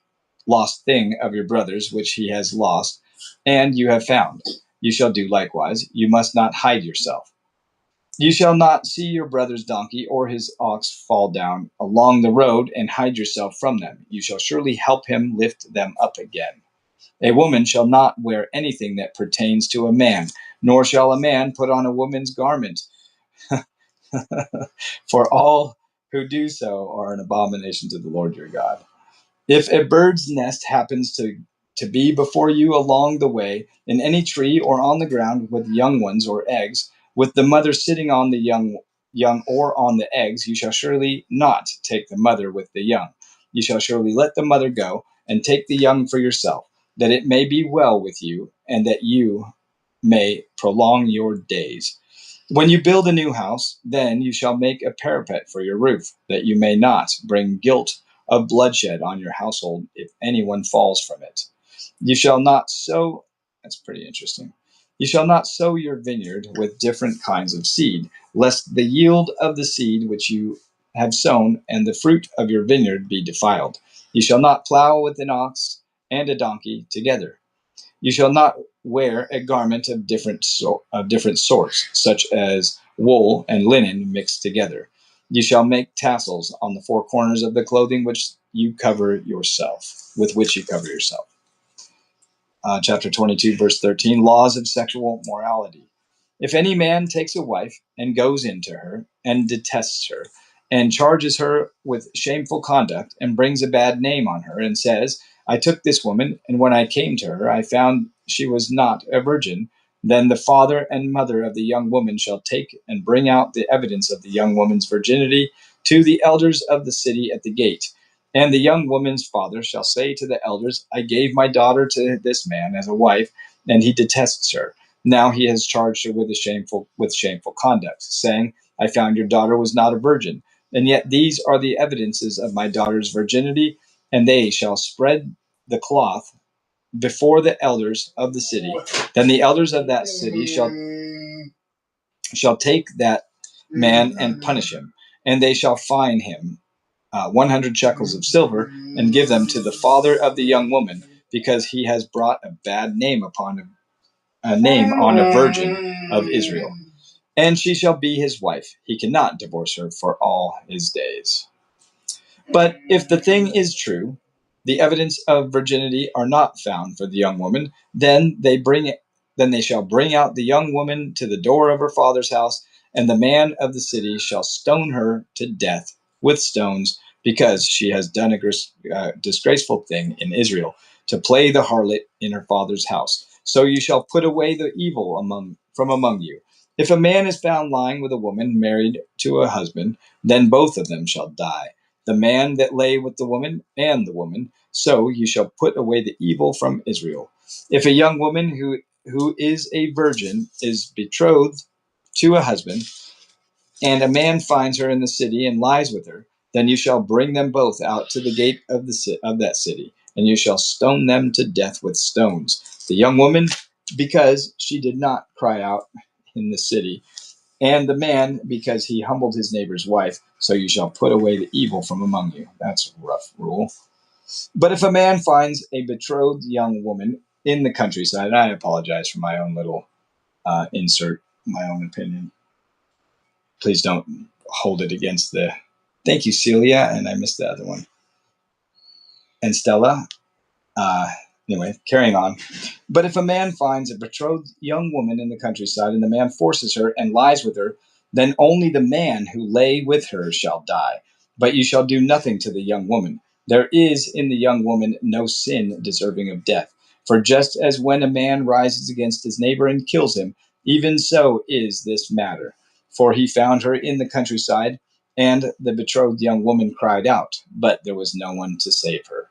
thing of your brother's which he has lost, and you have found. You shall do likewise. You must not hide yourself. You shall not see your brother's donkey or his ox fall down along the road and hide yourself from them. You shall surely help him lift them up again. A woman shall not wear anything that pertains to a man, nor shall a man put on a woman's garment. For all who do so are an abomination to the Lord your God. If a bird's nest happens to be before you along the way, in any tree or on the ground with young ones or eggs, with the mother sitting on the young or on the eggs, you shall surely not take the mother with the young. You shall surely let the mother go, and take the young for yourself, that it may be well with you, and that you may prolong your days. When you build a new house, then you shall make a parapet for your roof, that you may not bring guilt of bloodshed on your household if anyone falls from it. You shall not sow, that's pretty interesting. You shall not sow your vineyard with different kinds of seed, lest the yield of the seed which you have sown and the fruit of your vineyard be defiled. You shall not plow with an ox and a donkey together. You shall not wear a garment of different sorts, such as wool and linen mixed together. You shall make tassels on the four corners of the clothing with which you cover yourself. Chapter 22, verse 13, laws of sexual morality. If any man takes a wife and goes into her and detests her and charges her with shameful conduct and brings a bad name on her and says, I took this woman, and when I came to her, I found she was not a virgin, then the father and mother of the young woman shall take and bring out the evidence of the young woman's virginity to the elders of the city at the gate. And the young woman's father shall say to the elders, I gave my daughter to this man as a wife, and he detests her. Now he has charged her with shameful conduct, saying, I found your daughter was not a virgin. And yet these are the evidences of my daughter's virginity, and they shall spread the cloth before the elders of the city. Then the elders of that city shall take that man and punish him, and they shall fine him 100 shekels of silver, and give them to the father of the young woman, because he has brought a bad name on a virgin of Israel. And she shall be his wife. He cannot divorce her for all his days. But if the thing is true, the evidence of virginity are not found for the young woman, then they shall bring out the young woman to the door of her father's house, and the man of the city shall stone her to death with stones, because she has done a disgraceful thing in Israel, to play the harlot in her father's house. So you shall put away the evil from among you. If a man is found lying with a woman married to a husband, then both of them shall die, the man that lay with the woman and the woman. So you shall put away the evil from Israel. If a young woman who is a virgin is betrothed to a husband, and a man finds her in the city and lies with her, then you shall bring them both out to the gate of that city, and you shall stone them to death with stones. The young woman, because she did not cry out in the city, and the man, because he humbled his neighbor's wife. So you shall put away the evil from among you. That's a rough rule. But if a man finds a betrothed young woman in the countryside, and I apologize for my own little insert, my own opinion. Please don't hold it against the... Thank you, Celia, and I missed the other one. And Stella. Anyway, carrying on. But if a man finds a betrothed young woman in the countryside, and the man forces her and lies with her, then only the man who lay with her shall die. But you shall do nothing to the young woman. There is in the young woman no sin deserving of death. For just as when a man rises against his neighbor and kills him, even so is this matter. for he found her in the countryside, and the betrothed young woman cried out, but there was no one to save her.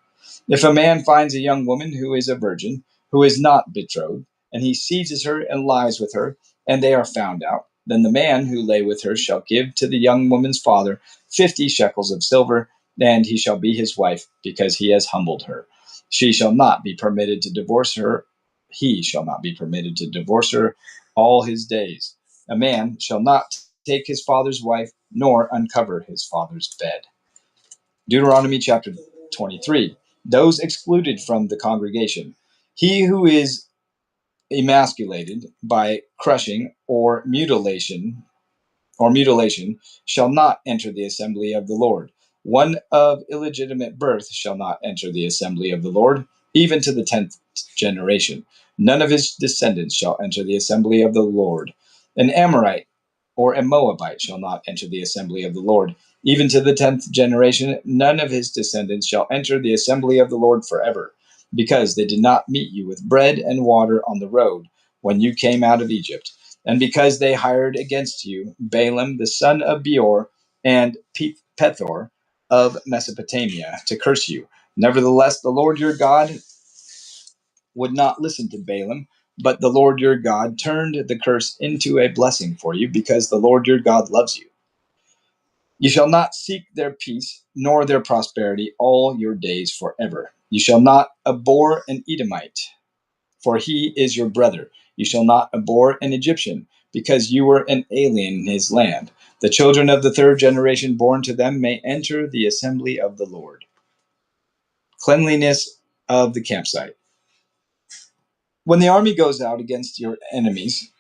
If a man finds a young woman who is a virgin, who is not betrothed, and he seizes her and lies with her, and they are found out, then the man who lay with her shall give to the young woman's father 50 shekels of silver, and he shall be his wife, because he has humbled her. She shall not be permitted to divorce her. He shall not be permitted to divorce her all his days. A man shall not take his father's wife, nor uncover his father's bed. Deuteronomy chapter 23. Those excluded from the congregation. He who is emasculated by crushing or mutilation shall not enter the assembly of the Lord. One of illegitimate birth shall not enter the assembly of the Lord, even to the 10th generation. None of his descendants shall enter the assembly of the Lord. An Amorite or a Moabite shall not enter the assembly of the Lord, even to the 10th generation. None of his descendants shall enter the assembly of the Lord forever, because they did not meet you with bread and water on the road when you came out of Egypt, and because they hired against you Balaam the son of Beor and Pethor of Mesopotamia to curse you. Nevertheless, the Lord your God would not listen to Balaam, but the Lord your God turned the curse into a blessing for you, because the Lord your God loves you. You shall not seek their peace, nor their prosperity all your days forever. You shall not abhor an Edomite, for he is your brother. You shall not abhor an Egyptian, because you were an alien in his land. The children of the third generation born to them may enter the assembly of the Lord. Cleanliness of the campsite. When the army goes out against your enemies,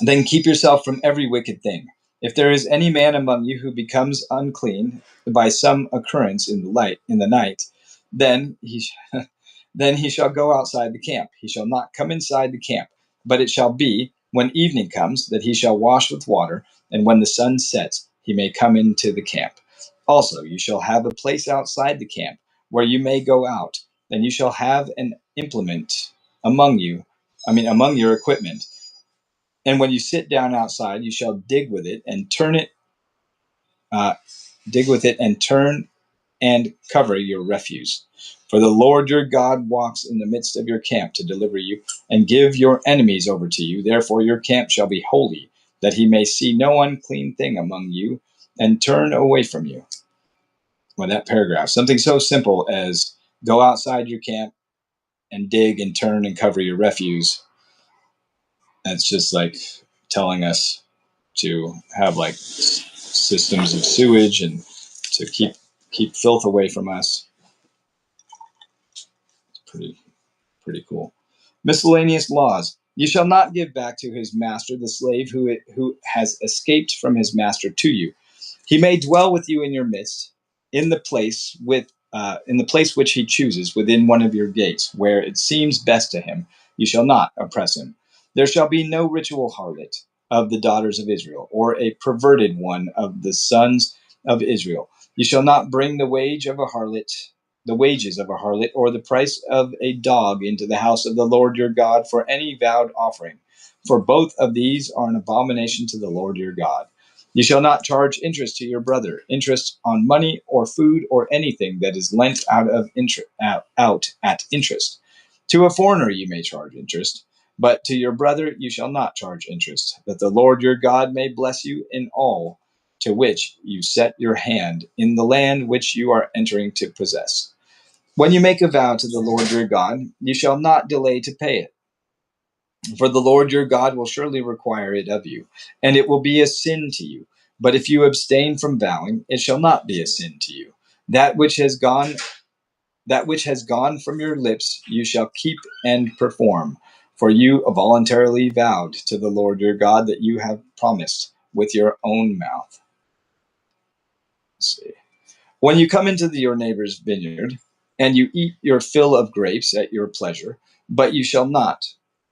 then keep yourself from every wicked thing. If there is any man among you who becomes unclean by some occurrence in the night, then he shall go outside the camp. He shall not come inside the camp, but it shall be, when evening comes, that he shall wash with water, and when the sun sets, he may come into the camp. Also, you shall have a place outside the camp where you may go out, and you shall have an implement among your equipment. And when you sit down outside, you shall dig with it and uh, turn and cover your refuse. For the Lord your God walks in the midst of your camp to deliver you and give your enemies over to you. Therefore your camp shall be holy, that he may see no unclean thing among you and turn away from you. Well, that paragraph, something so simple as go outside your camp and dig and turn and cover your refuse. That's just like telling us to have like systems of sewage and to keep filth away from us. Pretty cool. Miscellaneous laws. You shall not give back to his master the slave who has escaped from his master to you. He may dwell with you in your midst, in the place which he chooses within one of your gates, where it seems best to him. You shall not oppress him. There shall be no ritual harlot of the daughters of Israel, or a perverted one of the sons of Israel. You shall not bring the wages of a harlot, or the price of a dog into the house of the Lord your God for any vowed offering. For both of these are an abomination to the Lord your God. You shall not charge interest to your brother, interest on money or food or anything that is lent out at interest. To a foreigner you may charge interest, but to your brother you shall not charge interest, that the Lord your God may bless you in all to which you set your hand in the land which you are entering to possess. When you make a vow to the Lord your God, you shall not delay to pay it. For the Lord your God will surely require it of you, and it will be a sin to you. But if you abstain from vowing, it shall not be a sin to you. That which has gone from your lips you shall keep and perform. For you voluntarily vowed to the Lord your God that you have promised with your own mouth. Let's see. When you come into your neighbor's vineyard, and you eat your fill of grapes at your pleasure, but you shall not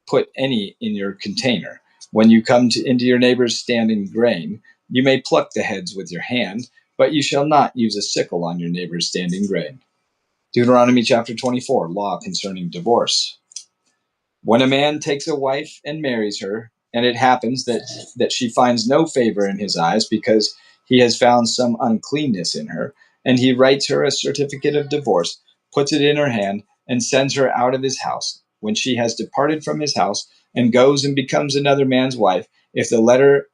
put any in your container. When you come into your neighbor's standing grain, you may pluck the heads with your hand, but you shall not use a sickle on your neighbor's standing grain. Deuteronomy chapter 24, law concerning divorce. When a man takes a wife and marries her, And it happens that she finds no favor in his eyes because he has found some uncleanness in her, and he writes her a certificate of divorce, puts it in her hand, and sends her out of his house. When she has departed from his house and goes and becomes another man's wife, if the latter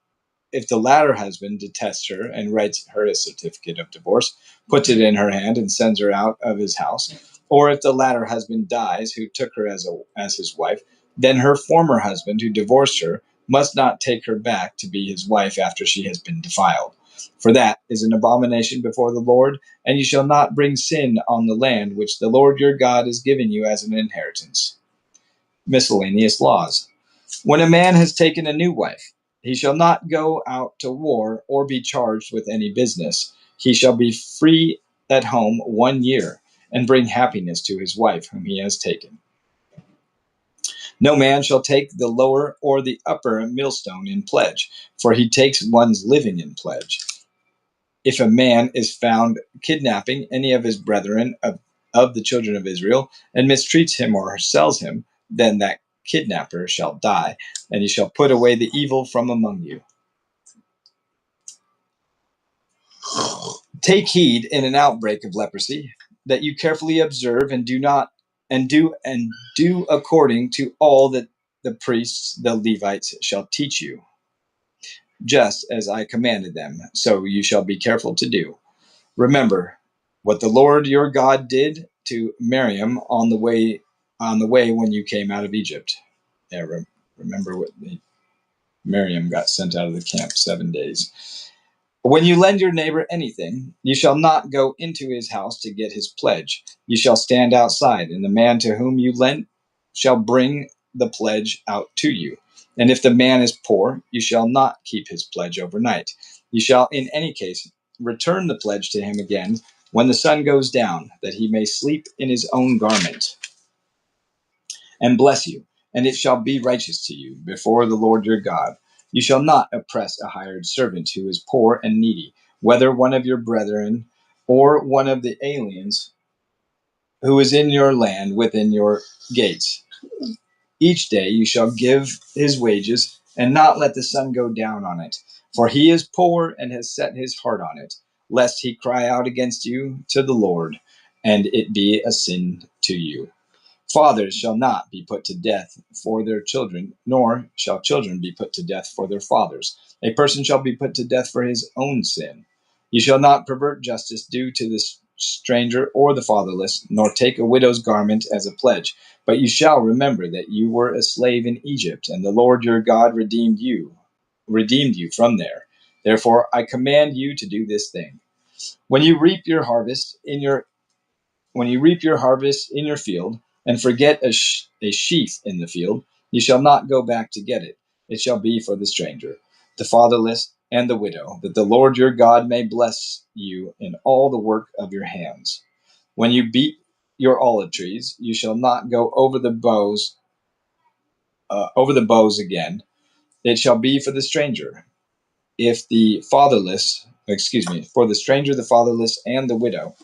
husband detests her and writes her a certificate of divorce, puts it in her hand, and sends her out of his house, or if the latter husband dies who took her as his wife, then her former husband who divorced her must not take her back to be his wife after she has been defiled. For that is an abomination before the Lord, and you shall not bring sin on the land which the Lord your God is giving you as an inheritance. Miscellaneous laws. When a man has taken a new wife, he shall not go out to war or be charged with any business. He shall be free at home 1 year and bring happiness to his wife whom he has taken. No man shall take the lower or the upper millstone in pledge, for he takes one's living in pledge. If a man is found kidnapping any of his brethren of the children of Israel and mistreats him or sells him, then that kidnapper shall die, and you shall put away the evil from among you. Take heed in an outbreak of leprosy that you carefully observe and do according to all that the priests, the Levites, shall teach you, just as I commanded them, so you shall be careful to do. Remember what the Lord your God did to Miriam on the way when you came out of Egypt. Yeah, remember what Miriam got sent out of the camp 7 days. When you lend your neighbor anything, you shall not go into his house to get his pledge. You shall stand outside, and the man to whom you lend shall bring the pledge out to you. And if the man is poor, you shall not keep his pledge overnight. You shall, in any case, return the pledge to him again when the sun goes down, that he may sleep in his own garment and bless you, and it shall be righteous to you before the Lord your God. You shall not oppress a hired servant who is poor and needy, whether one of your brethren or one of the aliens who is in your land within your gates. Each day you shall give his wages, and not let the sun go down on it, for he is poor and has set his heart on it, lest he cry out against you to the Lord, and it be a sin to you. Fathers shall not be put to death for their children, nor shall children be put to death for their fathers. A person shall be put to death for his own sin. You shall not pervert justice due to the stranger or the fatherless, nor take a widow's garment as a pledge. But you shall remember that you were a slave in Egypt, and the Lord your God redeemed you from there. Therefore I command you to do this thing. When you reap your harvest in your field, and forget a sheaf in the field, you shall not go back to get it. It shall be for the stranger, the fatherless, and the widow, that the Lord your God may bless you in all the work of your hands. When you beat your olive trees, you shall not go over the bows again. It shall be for the stranger, for the stranger, the fatherless, and the widow.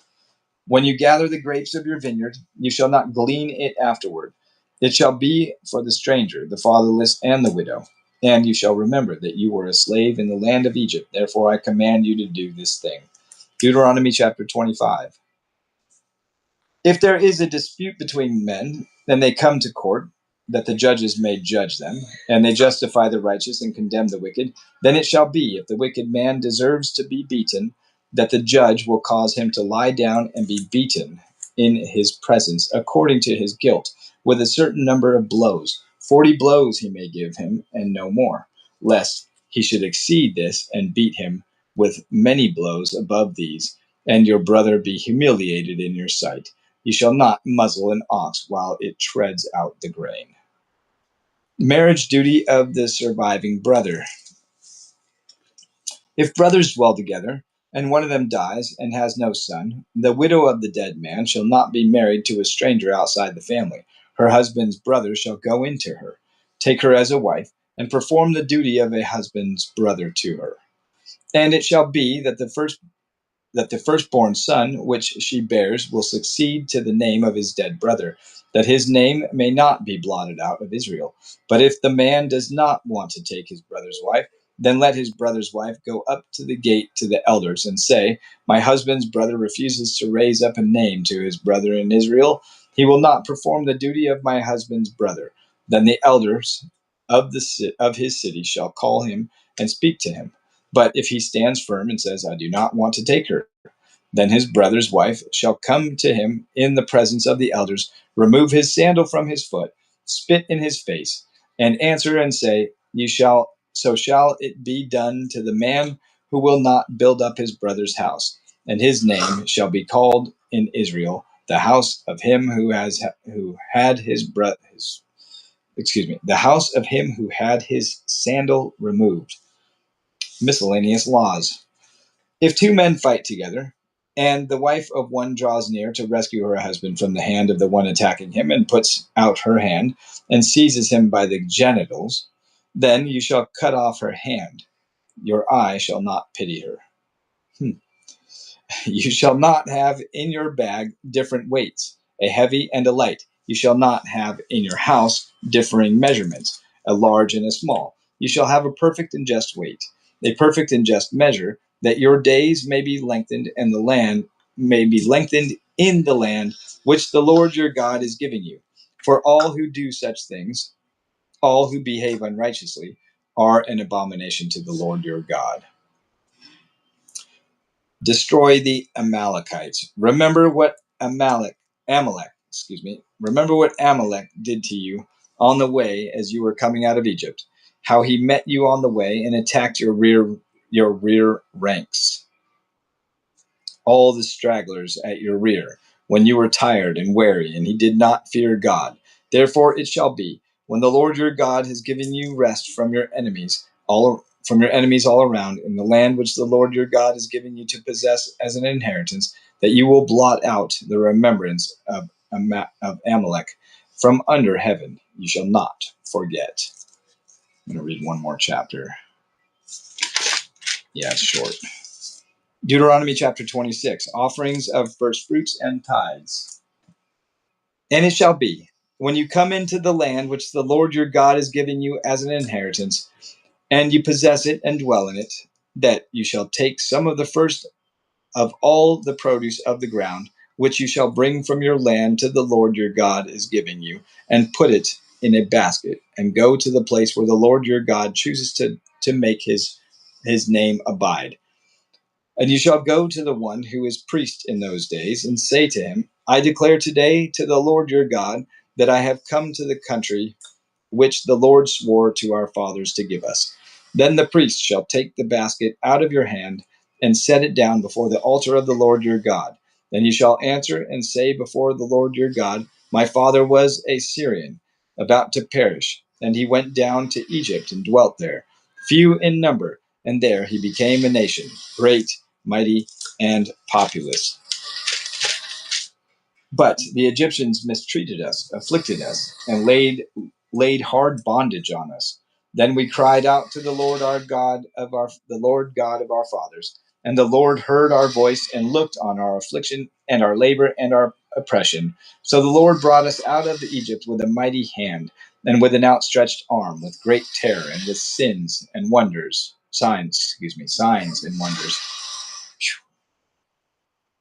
When you gather the grapes of your vineyard, you shall not glean it afterward. It shall be for the stranger, the fatherless, and the widow. And you shall remember that you were a slave in the land of Egypt. Therefore I command you to do this thing. Deuteronomy chapter 25. If there is a dispute between men, then they come to court, that the judges may judge them, and they justify the righteous and condemn the wicked. Then it shall be, if the wicked man deserves to be beaten, that the judge will cause him to lie down and be beaten in his presence, according to his guilt, with a certain number of blows. 40 blows he may give him, and no more, lest he should exceed this and beat him with many blows above these, and your brother be humiliated in your sight. You shall not muzzle an ox while it treads out the grain. Marriage duty of the surviving brother. If brothers dwell together, and one of them dies and has no son, the widow of the dead man shall not be married to a stranger outside the family. Her husband's brother shall go into her, take her as a wife, and perform the duty of a husband's brother to her. And it shall be that the firstborn son which she bears will succeed to the name of his dead brother, that his name may not be blotted out of Israel. But if the man does not want to take his brother's wife, then let his brother's wife go up to the gate to the elders and say, my husband's brother refuses to raise up a name to his brother in Israel. He will not perform the duty of my husband's brother. Then the elders of his city shall call him and speak to him. But if he stands firm and says, I do not want to take her, then his brother's wife shall come to him in the presence of the elders, remove his sandal from his foot, spit in his face, and answer and say, so shall it be done to the man who will not build up his brother's house, and his name shall be called in Israel the house of him who had the house of him who had his sandal removed. Miscellaneous laws. If two men fight together, and the wife of one draws near to rescue her husband from the hand of the one attacking him, and puts out her hand and seizes him by the genitals, then you shall cut off her hand. Your eye shall not pity her. You shall not have in your bag different weights, a heavy and a light. You shall not have in your house differing measurements, a large and a small. You shall have a perfect and just weight, a perfect and just measure, that your days may be lengthened and the land may be lengthened in the land which the Lord your God is giving you. For all who do such things, all who behave unrighteously, are an abomination to the Lord your God. Destroy the Amalekites. Remember what Amalek did to you on the way as you were coming out of Egypt, how he met you on the way and attacked your rear ranks, all the stragglers at your rear, when you were tired and weary, and he did not fear God. Therefore it shall be, when the Lord your God has given you rest from your enemies all around, in the land which the Lord your God is giving you to possess as an inheritance, that you will blot out the remembrance of Amalek from under heaven. You shall not forget. I'm going to read one more chapter. Yeah, it's short. Deuteronomy chapter 26, offerings of first fruits and tithes. And it shall be, when you come into the land which the Lord your God is giving you as an inheritance, and you possess it and dwell in it, that you shall take some of the first of all the produce of the ground, which you shall bring from your land to the Lord your God is giving you, and put it in a basket, and go to the place where the Lord your God chooses to make his name abide. And you shall go to the one who is priest in those days, and say to him, I declare today to the Lord your God that I have come to the country which the Lord swore to our fathers to give us. Then the priest shall take the basket out of your hand and set it down before the altar of the Lord your God. Then you shall answer and say before the Lord your God, my father was a Syrian, about to perish, and he went down to Egypt and dwelt there, few in number, and there he became a nation, great, mighty, and populous. But the Egyptians mistreated us, afflicted us, and laid hard bondage on us. Then we cried out to the Lord the Lord God of our fathers, and the Lord heard our voice and looked on our affliction and our labor and our oppression. So the Lord brought us out of Egypt with a mighty hand and with an outstretched arm, with great terror and with signs and wonders.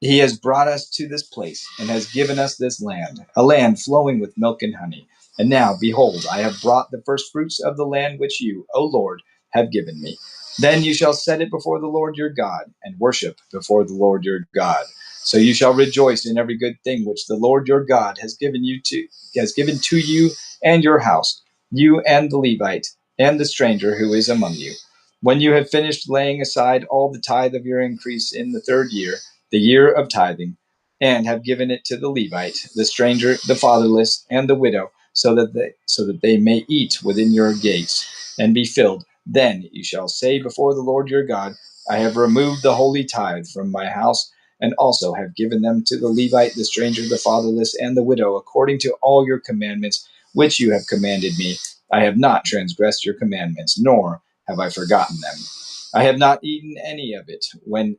He has brought us to this place and has given us this land, a land flowing with milk and honey. And now, behold, I have brought the first fruits of the land which you, O Lord, have given me. Then you shall set it before the Lord your God, and worship before the Lord your God. So you shall rejoice in every good thing which the Lord your God has given to you and your house, you and the Levite, and the stranger who is among you. When you have finished laying aside all the tithe of your increase in the third year, the year of tithing, and have given it to the Levite, the stranger, the fatherless, and the widow, so that they may eat within your gates and be filled. Then you shall say before the Lord your God, I have removed the holy tithe from my house, and also have given them to the Levite, the stranger, the fatherless, and the widow, according to all your commandments which you have commanded me. I have not transgressed your commandments, nor have I forgotten them. I have not eaten any of it when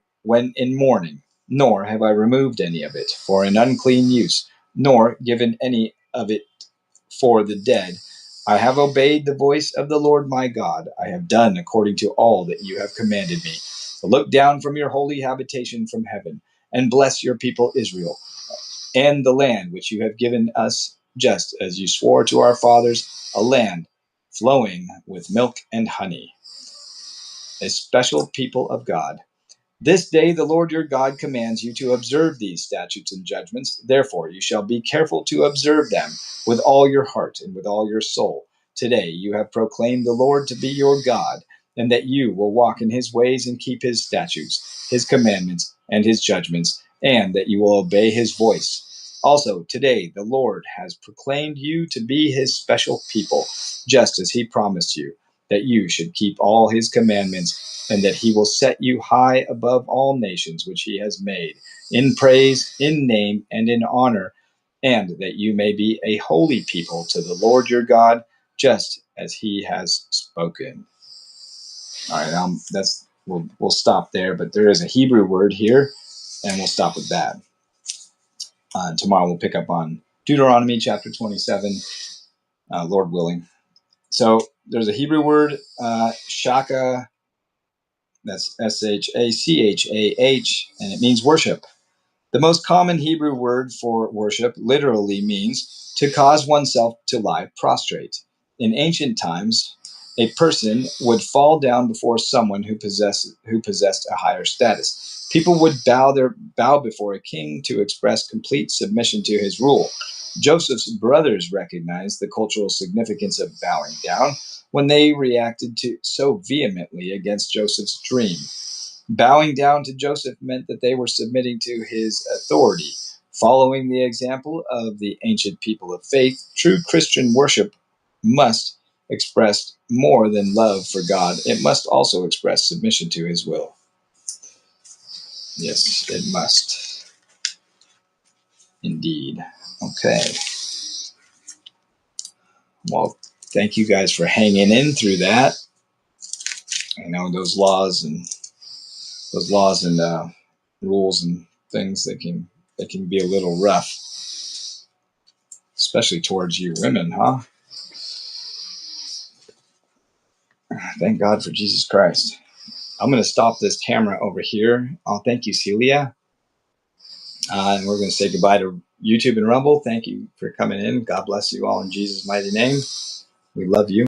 in mourning, nor have I removed any of it for an unclean use, nor given any of it for the dead. I have obeyed the voice of the Lord my God. I have done according to all that you have commanded me. So look down from your holy habitation from heaven and bless your people Israel and the land which you have given us, just as you swore to our fathers, a land flowing with milk and honey, a special people of God. This day the Lord your God commands you to observe these statutes and judgments. Therefore you shall be careful to observe them with all your heart and with all your soul. Today you have proclaimed the Lord to be your God, and that you will walk in his ways and keep his statutes, his commandments, and his judgments, and that you will obey his voice. Also, today the Lord has proclaimed you to be his special people, just as he promised you, that you should keep all his commandments, and that he will set you high above all nations which he has made, in praise, in name, and in honor, and that you may be a holy people to the Lord your God, just as he has spoken. All right, we'll stop there, but there is a Hebrew word here, and we'll stop with that. Tomorrow we'll pick up on Deuteronomy chapter 27, Lord willing. So there's a Hebrew word, shaka. That's Shachah, and it means worship. The most common Hebrew word for worship literally means to cause oneself to lie prostrate. In ancient times, a person would fall down before someone who possessed a higher status. People would bow before a king to express complete submission to his rule. Joseph's brothers recognized the cultural significance of bowing down when they reacted so vehemently against Joseph's dream. Bowing down to Joseph meant that they were submitting to his authority. Following the example of the ancient people of faith, true Christian worship must express more than love for God. It must also express submission to his will. Yes, it must. Indeed. Okay. Well, thank you guys for hanging in through that. I know those laws and rules and things that can be a little rough, especially towards you women, huh? Thank God for Jesus Christ. I'm going to stop this camera over here. Oh, thank you, Celia. And we're going to say goodbye to YouTube and Rumble. Thank you for coming in. God bless you all in Jesus' mighty name. We love you.